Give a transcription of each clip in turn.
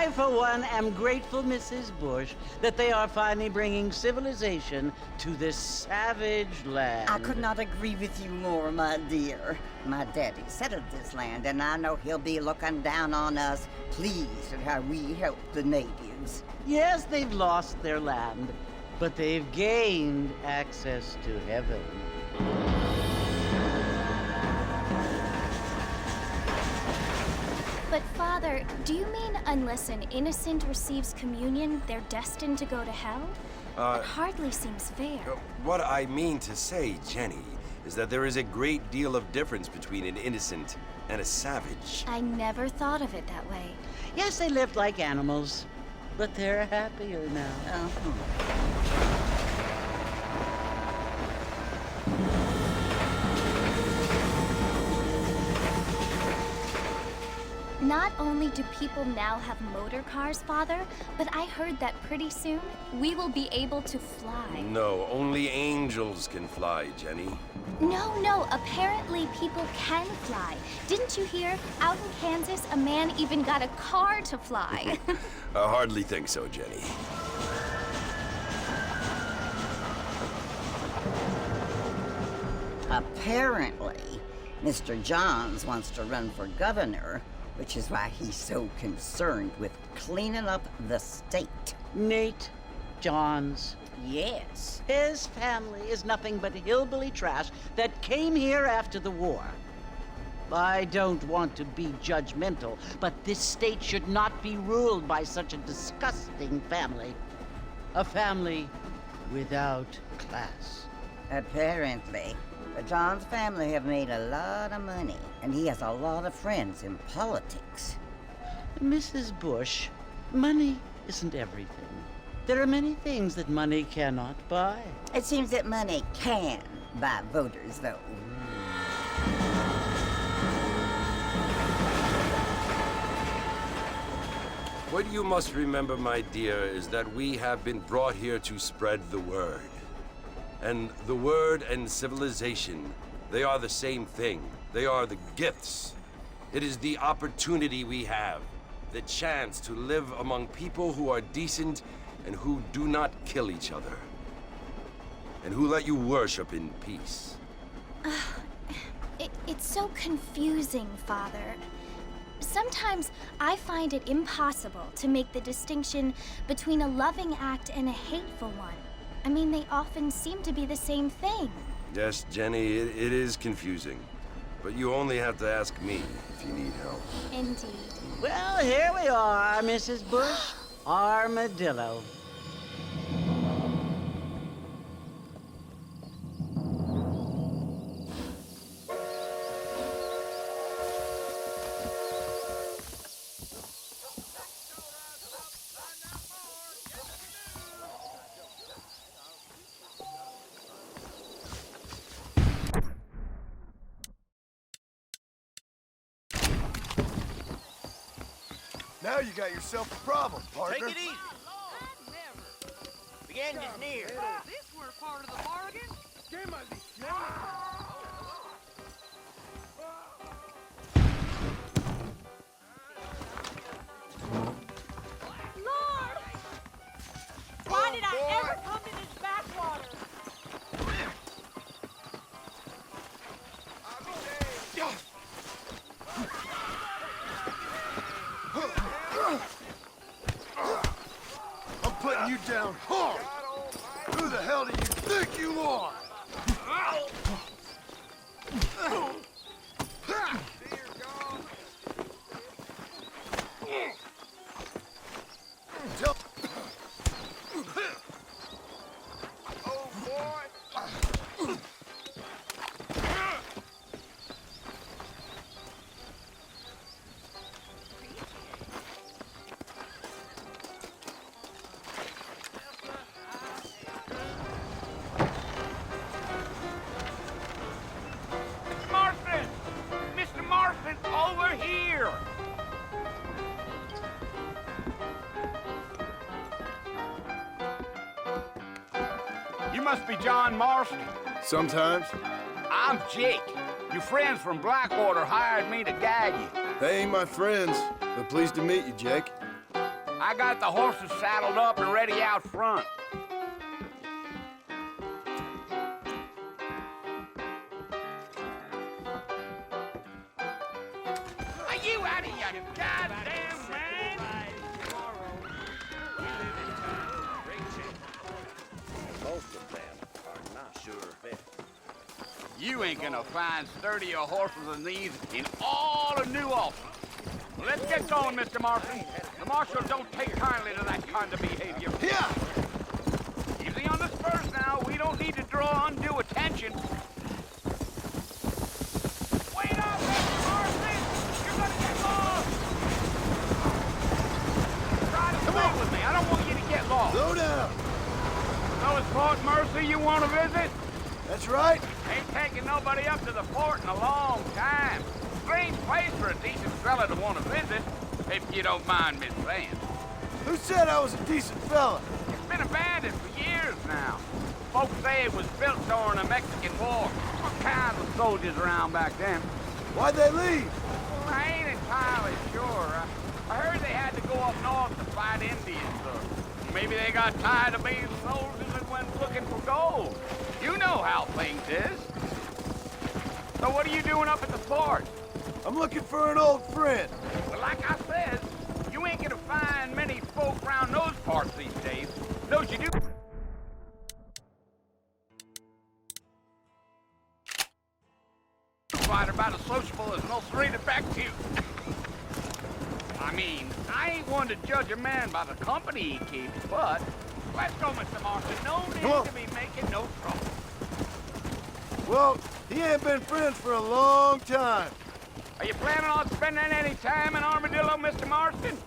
I, for one, am grateful, Mrs. Bush, that they are finally bringing civilization to this savage land. I could not agree with you more, my dear. My daddy settled this land, and I know he'll be looking down on us, pleased at how we help the natives. Yes, they've lost their land, but they've gained access to heaven. But Father, do you mean unless an innocent receives communion, they're destined to go to hell? That hardly seems fair. What I mean to say, Jenny, is that there is a great deal of difference between an innocent and a savage. I never thought of it that way. Yes, they lived like animals, but they're happier now. Not only do people now have motor cars, Father, but I heard that pretty soon we will be able to fly. No, only angels can fly, Jenny. No, apparently people can fly. Didn't you hear? Out in Kansas, a man even got a car to fly. I hardly think so, Jenny. Apparently, Mr. Johns wants to run for governor, which is why he's so concerned with cleaning up the state. Nate Johns. Yes. His family is nothing but hillbilly trash that came here after the war. I don't want to be judgmental, but this state should not be ruled by such a disgusting family. A family without class. Apparently. The Johns family have made a lot of money, and he has a lot of friends in politics. Mrs. Bush, money isn't everything. There are many things that money cannot buy. It seems that money can buy voters, though. What you must remember, my dear, is that we have been brought here to spread the word. And the word and civilization, they are the same thing. They are the gifts. It is the opportunity we have, the chance to live among people who are decent and who do not kill each other, and who let you worship in peace. It's so confusing, Father. Sometimes I find it impossible to make the distinction between a loving act and a hateful one. I mean, they often seem to be the same thing. Yes, Jenny, it is confusing. But you only have to ask me if you need help. Indeed. Well, here we are, Mrs. Bush. Armadillo. Now you got yourself a problem, partner. Take it easy. The end is near. This were part of the bargain. Lord! Why did I ever come to this backwater? I'm putting you down hard. Who the hell do you think you are? Tell- Oh, boy. Marfin! Mr. Marfin, over here! You must be John Marston. Sometimes. I'm Jake. Your friends from Blackwater hired me to guide you. They ain't my friends, but pleased to meet you, Jake. I got the horses saddled up and ready out front. Are you out of your goddamn man? Most of them are not sure fit. You ain't gonna find sturdier horses than these in all of New Ulster. Let's get going, Mr. Marston. The marshal don't take kindly to that kind of behavior. Yeah! Easy on the spurs now. We don't need to draw undue attention. Wait up, Mr. Marston! You're gonna get lost! Try to stay with me. I don't want you to get lost. Slow down! So it's Fort Mercy you want to visit? That's right. Ain't taking nobody up to the fort in a long time. Strange place for a decent fella to want to visit, if you don't mind me saying. Who said I was a decent fella? It's been abandoned for years now. Folks say it was built during the Mexican War. All kinds of soldiers around back then. Why'd they leave? Well, I ain't entirely sure. I heard they had to go up north to fight Indians, or maybe they got tired of being soldiers and went looking for gold. You know how things is. So what are you doing up at the fort? I'm looking for an old friend. Well, like I said, you ain't gonna find many folk around those parts these days. Those you do. Fight about as sociable as an ulcerated back tooth. I mean, I ain't one to judge a man by the company he keeps, but let's go, Mr. Marston. No need to be making no trouble. Well, he ain't been friends for a long time. Are you planning on spending any time in Armadillo, Mr. Marston?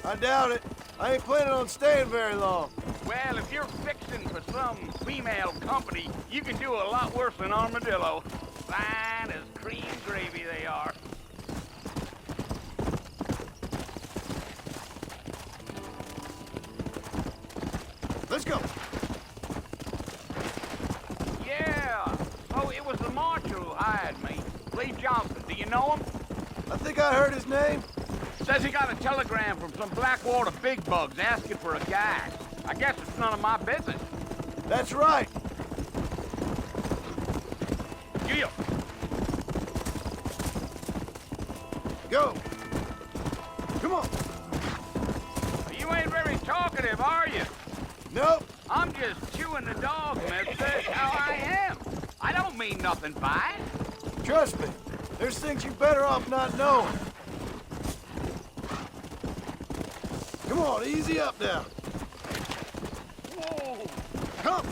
I doubt it. I ain't planning on staying very long. Well, if you're fixing for some female company, you can do a lot worse than Armadillo. Fine as cream gravy they are. Let's go. Yeah, so it was the marshal who hired me. Lee Johnson, do you know him? I think I heard his name. Says he got a telegram from some Blackwater big bugs asking for a guide. I guess it's none of my business. That's right. Yeah. Go. Come on. You ain't very talkative, are you? Nope. I'm just chewing the dog, mister. That's how I am. I don't mean nothing by it. Trust me. There's things you better off not knowing. Come on, easy up now. Whoa. Come.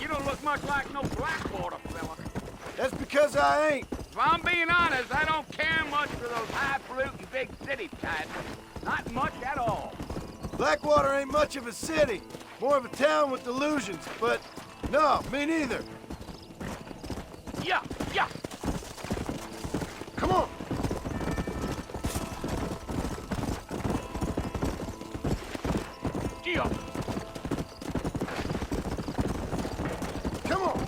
You don't look much like no Blackwater fella. That's because I ain't. If I'm being honest, I don't care much for those highfalutin big city types. Not much at all. Blackwater ain't much of a city. More of a town with delusions, but no, me neither. Yeah, yeah. Come on. Yeah. Come on.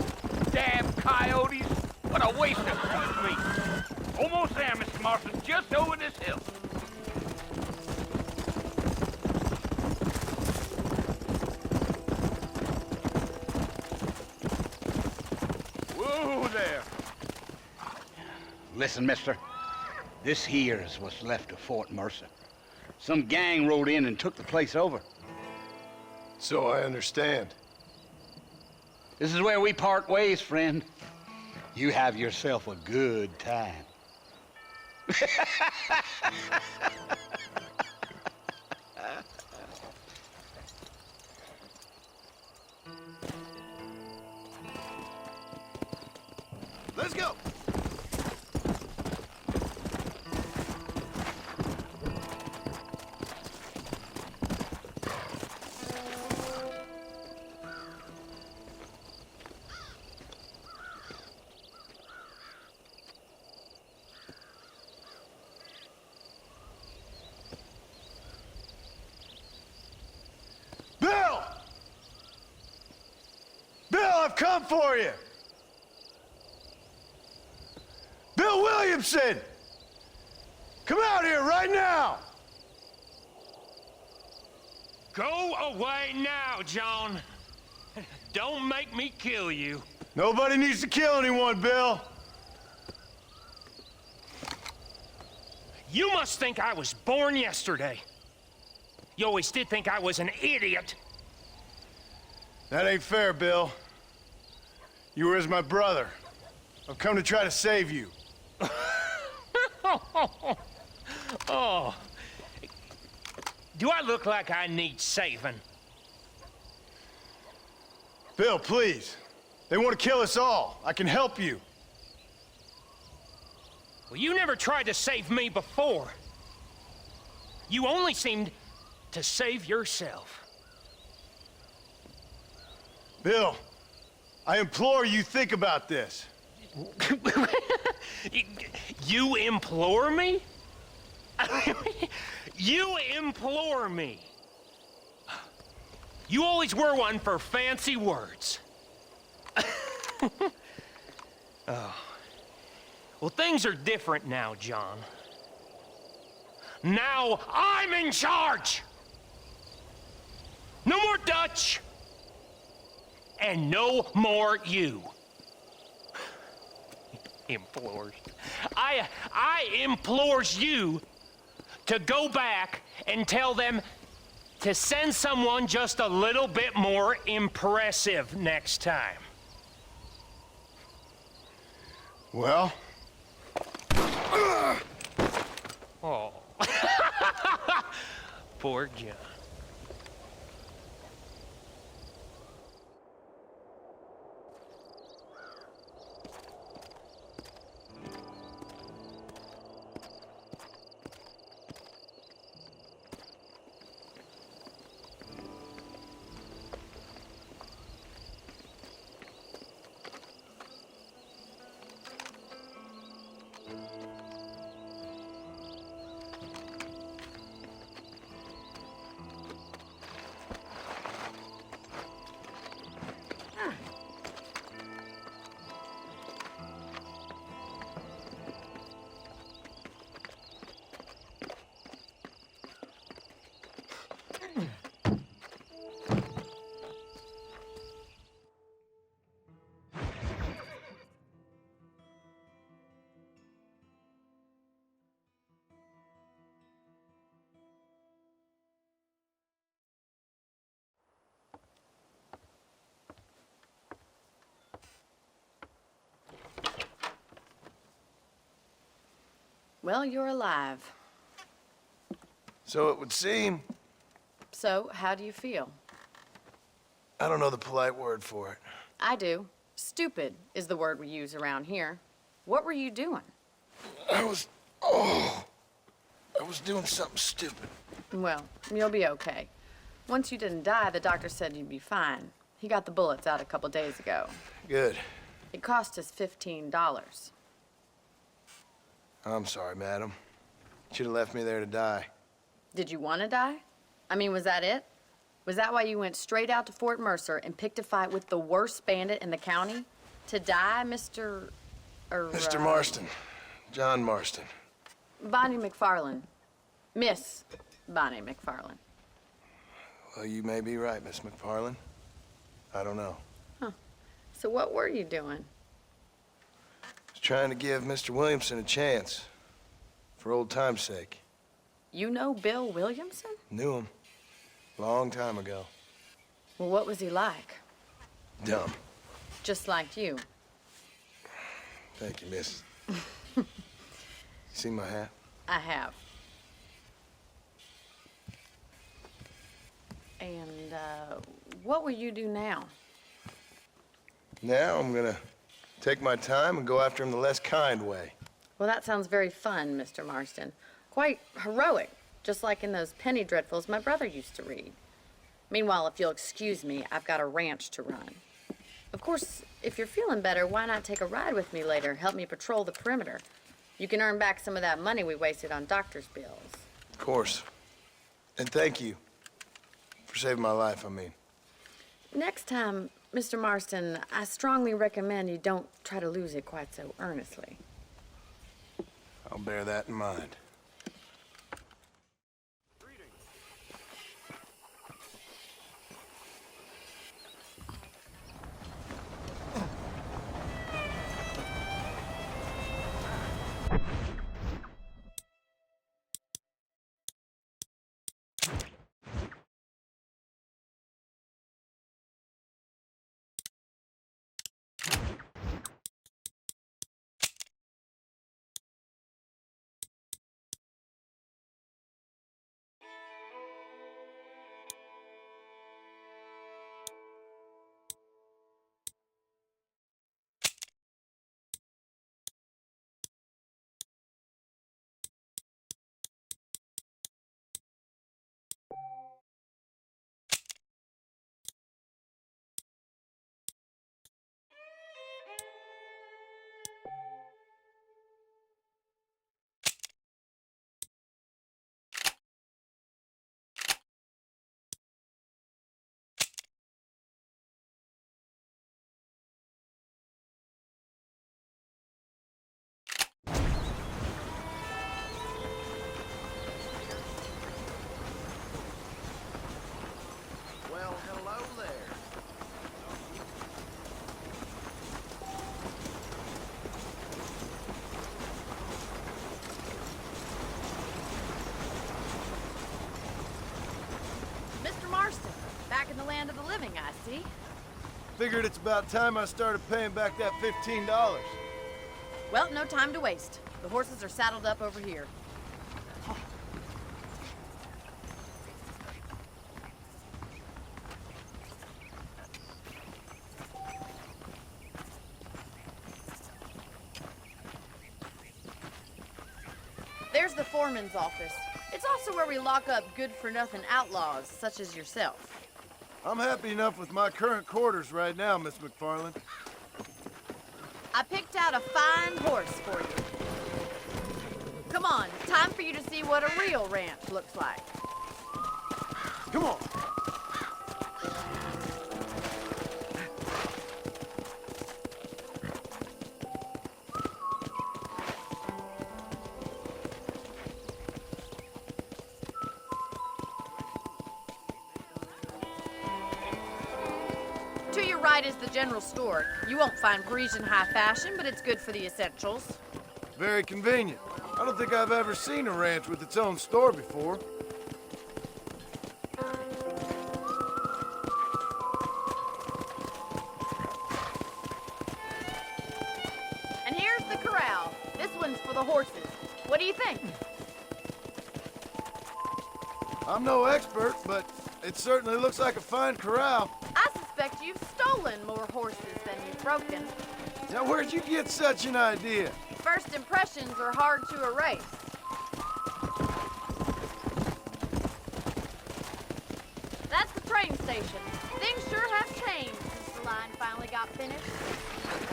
Damn coyotes. What a waste of food meat. Almost there, Mr. Marston. Just over this hill. Whoa there. Listen, mister. This here is what's left of Fort Mercer. Some gang rode in and took the place over. So I understand. This is where we part ways, friend. You have yourself a good time. Let's go. Bill! Bill, I've come for you! Bill Williamson! Come out here right now! Go away now, John. Don't make me kill you. Nobody needs to kill anyone, Bill. You must think I was born yesterday. You always did think I was an idiot. That ain't fair, Bill. You were as my brother. I've come to try to save you. Oh. Do I look like I need saving? Bill, please. They want to kill us all. I can help you. Well, you never tried to save me before. You only seemed to save yourself. Bill, I implore you think about this. You implore me? You implore me. You always were one for fancy words. Oh. Well, things are different now, John. Now I'm in charge! No more Dutch! And no more you. Implores. I implores you to go back and tell them to send someone just a little bit more impressive next time. Well? Oh. Poor John. Well, you're alive. So it would seem. So, how do you feel? I don't know the polite word for it. I do. Stupid is the word we use around here. What were you doing? I was doing something stupid. Well, you'll be okay. Once you didn't die, the doctor said you'd be fine. He got the bullets out a couple days ago. Good. It cost us $15. I'm sorry, madam. Should have left me there to die. Did you want to die? I mean, was that it? Was that why you went straight out to Fort Mercer and picked a fight with the worst bandit in the county? To die, Mr. Mr. Marston. John Marston. Bonnie McFarland. Miss Bonnie McFarland. Well, you may be right, Miss McFarland. I don't know. Huh. So what were you doing? I was trying to give Mr. Williamson a chance. For old time's sake. You know Bill Williamson? Knew him. Long time ago. Well, what was he like? Dumb. Just like you. Thank you, miss. See my hat? I have. And, what will you do now? Now I'm gonna take my time and go after him the less kind way. Well, that sounds very fun, Mr. Marston. Quite heroic, just like in those penny dreadfuls my brother used to read. Meanwhile, if you'll excuse me, I've got a ranch to run. Of course, if you're feeling better, why not take a ride with me later? Help me patrol the perimeter. You can earn back some of that money we wasted on doctor's bills. Of course. And thank you. For saving my life, I mean. Next time, Mr. Marston, I strongly recommend you don't try to lose it quite so earnestly. I'll bear that in mind. I see. Figured it's about time I started paying back that $15. Well, no time to waste. The horses are saddled up over here. There's the foreman's office. It's also where we lock up good-for-nothing outlaws, such as yourself. I'm happy enough with my current quarters right now, Miss McFarland. I picked out a fine horse for you. Come on, time for you to see what a real ranch looks like. Come on. To your right is the general store. You won't find Parisian high fashion, but it's good for the essentials. Very convenient. I don't think I've ever seen a ranch with its own store before. And here's the corral. This one's for the horses. What do you think? I'm no expert, but it certainly looks like a fine corral. I suspect you've stolen more horses than you've broken. Now, where'd you get such an idea? First impressions are hard to erase. That's the train station. Things sure have changed since the line finally got finished.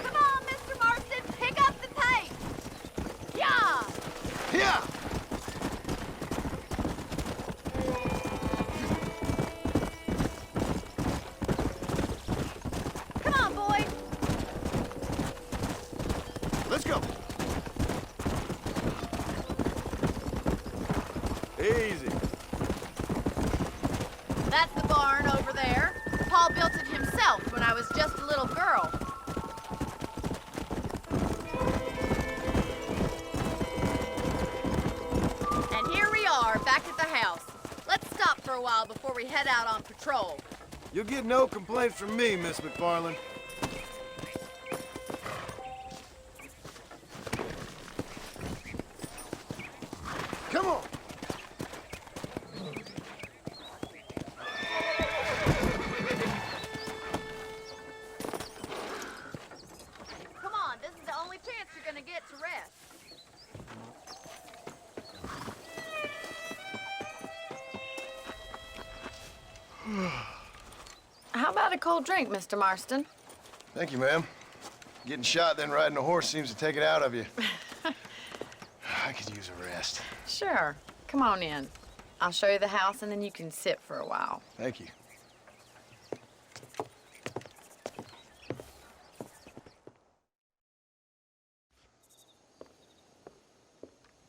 Come on, Mr. Marston, pick up the pace! Yeah! Yeah! Come on, boy! Let's go! Easy. That's the barn over there. Paul built it himself when I was just a little girl. And here we are, back at the house. Let's stop for a while before we head out on patrol. You'll get no complaints from me, Miss McFarland. Come on! Come on, this is the only chance you're gonna get to rest. How about a cold drink, Mr. Marston? Thank you, ma'am. Getting shot, then riding a horse seems to take it out of you. I could use a rest. Sure. Come on in. I'll show you the house, and then you can sit for a while. Thank you.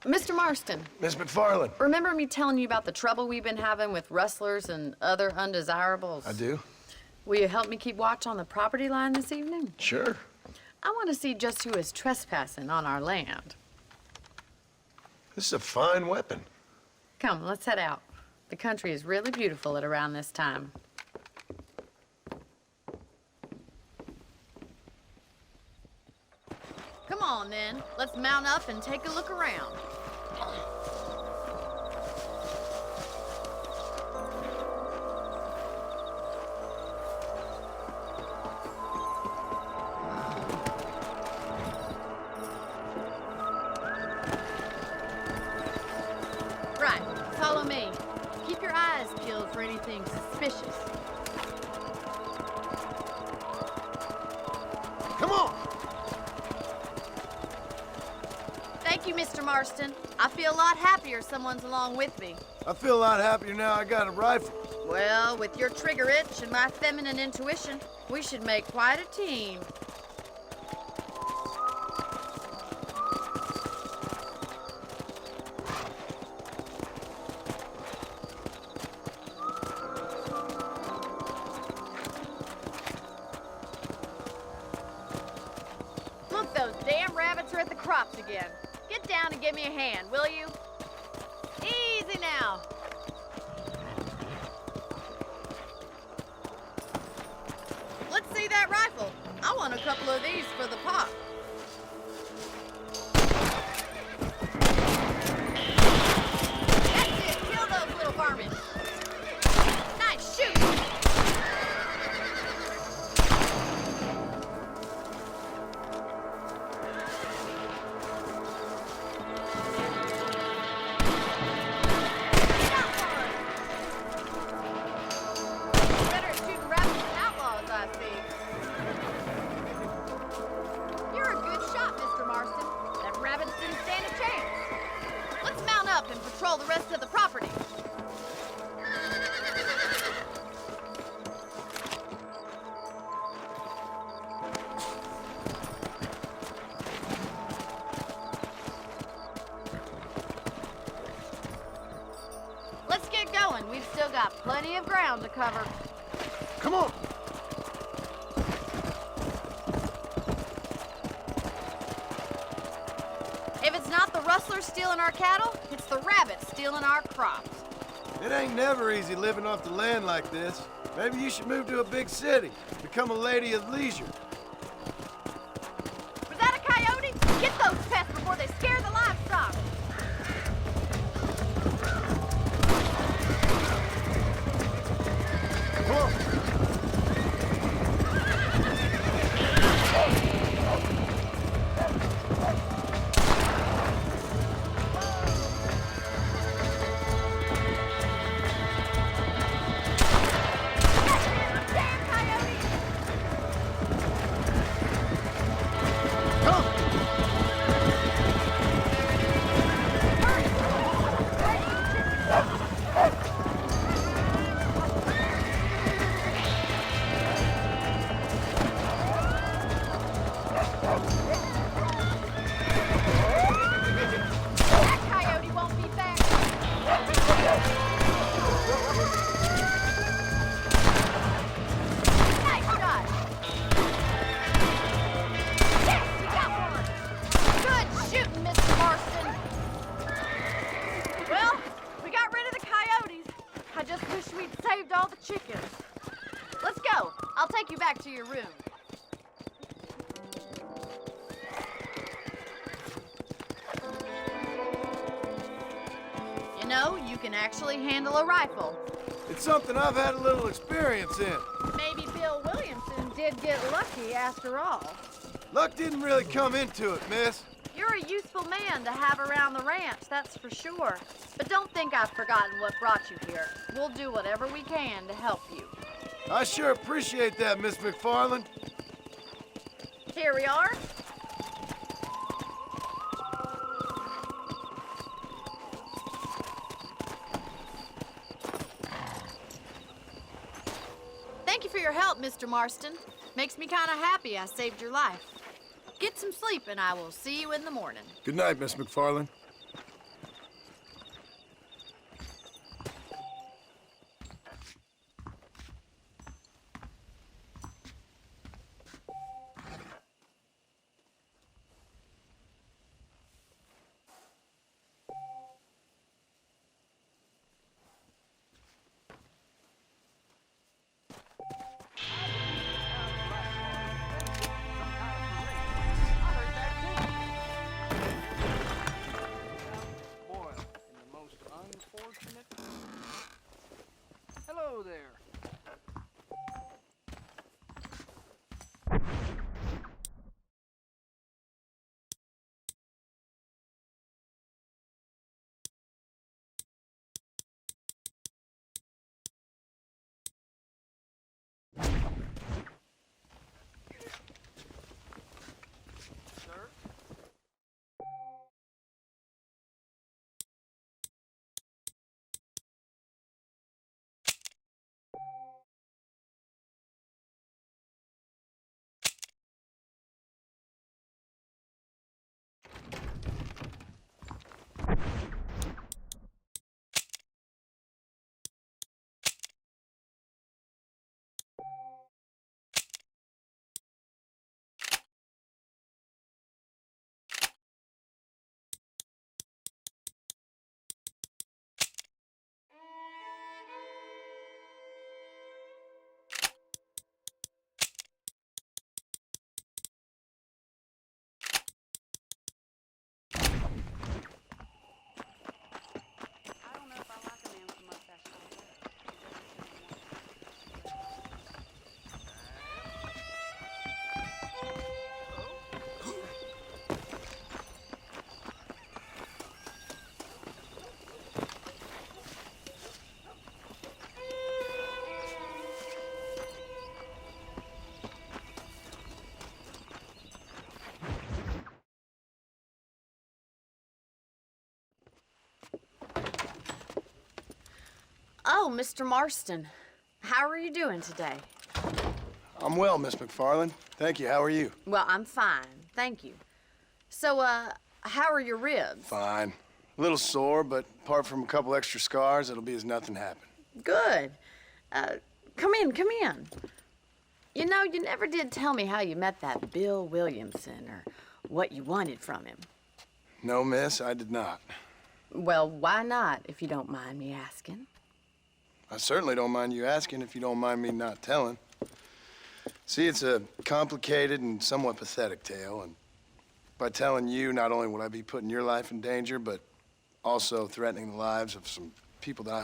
Mr. Marston, Miss McFarland. remember me telling you about the trouble we've been having with rustlers and other undesirables? I do? Will you help me keep watch on the property line this evening? Sure. I want to see just who is trespassing on our land. This is a fine weapon. Come, let's head out. The country is really beautiful at around this time. Come on, then. Let's mount up and take a look around. Right, follow me. Keep your eyes peeled for anything suspicious. Come on! Thank you, Mr. Marston. I feel a lot happier someone's along with me. I feel a lot happier now I got a rifle. Well, with your trigger itch and my feminine intuition, we should make quite a team. Look, those damn rabbits are at the crops again. Get down and give me a hand, will you? Easy now. I want a couple of these for the pot. That's it. Kill those little varmints. Nice shooting. Better at shooting rabbits than outlaws, I see. You're a good shot, Mr. Marston. That rabbits didn't stand a chance. Let's mount up and patrol the rest of the property. Let's get going. We've still got plenty of ground to cover. Come on! If it's not the rustlers stealing our cattle, it's the rabbits stealing our crops. It ain't never easy living off the land like this. Maybe you should move to a big city, become a lady of leisure. Was that a coyote? Get those pests before they scare the livestock. Come on! Damn coyote! Come! That coyote won't be back. Nice shot. Yes, you got one. Good shooting, Mr. Marston. Well, we got rid of the coyotes. I just wish we'd saved all the chickens. Let's go. I'll take you back to your room. You know, you can actually handle a rifle. It's something I've had a little experience in. Maybe Bill Williamson did get lucky after all. Luck didn't really come into it, miss. You're a useful man to have around the ranch, that's for sure. But don't think I've forgotten what brought you here. We'll do whatever we can to help you. I sure appreciate that, Miss McFarland. Here we are. Thank you for your help, Mr. Marston. Makes me kind of happy I saved your life. Get some sleep and I will see you in the morning. Good night, Miss McFarland. Hello there. Sir? Oh, Mr. Marston. How are you doing today? I'm well, Miss McFarland. Thank you. How are you? Well, I'm fine. Thank you. So, how are your ribs? Fine. A little sore, but apart from a couple extra scars, it'll be as nothing happened. Good. Come in, come in. You know, you never did tell me how you met that Bill Williamson or what you wanted from him. No, miss, I did not. Well, why not, if you don't mind me asking? I certainly don't mind you asking if you don't mind me not telling. See, it's a complicated and somewhat pathetic tale, and by telling you, not only would I be putting your life in danger, but also threatening the lives of some people that I hold